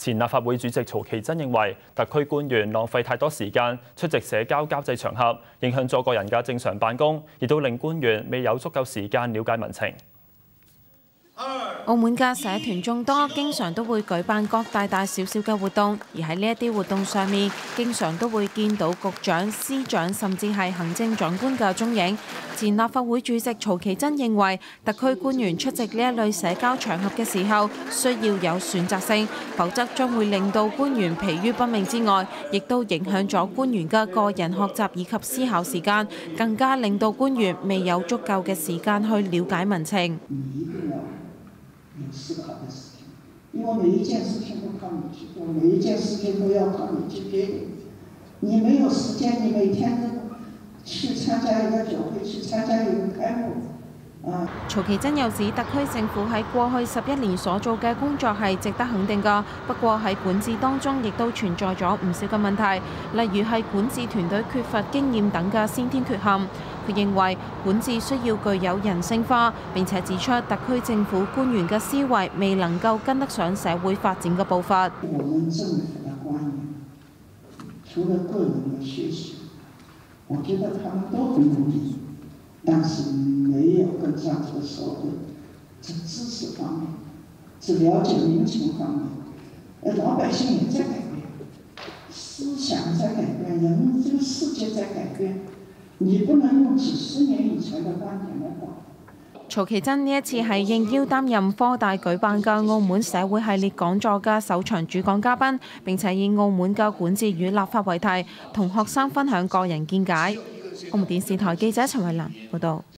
前立法會主席曹其真認為，特區官員浪費太多時間出席社交交際場合，影響咗個人嘅正常辦公，亦都令官員未有足夠時間了解民情。澳門嘅社團眾多，經常都會舉辦各大大小小嘅活動，而喺呢一啲活動上面，經常都會見到局長、司長甚至係行政長官嘅蹤影。前立法會主席曹其真認為，特區官員出席呢一類社交場合嘅時候，需要有選擇性，否則將會令到官員疲於奔命之外，亦都影響咗官員嘅個人學習以及思考時間，更加令到官員未有足夠嘅時間去了解民情。有思考的時間，因為每一件事情都靠你去做，每一件事情都要靠你去決定。你沒有時間，你每天都去參加一個酒會，去參加一個開幕。曹其真又指，特區政府喺過去11年所做嘅工作係值得肯定㗎。不過喺管治當中，亦都存在咗唔少嘅問題，例如係管治團隊缺乏經驗等嘅先天缺陷。佢認為管治需要具有人性化，並且指出特區政府官員嘅思維未能夠跟得上社會發展嘅步伐。我們政府的官員，除了個人的學習，我覺得他們都很努力，但是沒有跟上這個社會，這知識方面，這了解民情方面，老百姓也在改變，思想在改變，人們這個世界在改變。你不能用幾十年以前的觀點來講。曹其真呢一次係應邀擔任科大舉辦嘅澳門社會系列講座嘅首場主講嘉賓，並且以澳門嘅管治與立法為題，同學生分享個人見解。澳門電視台記者陳慧琳報道。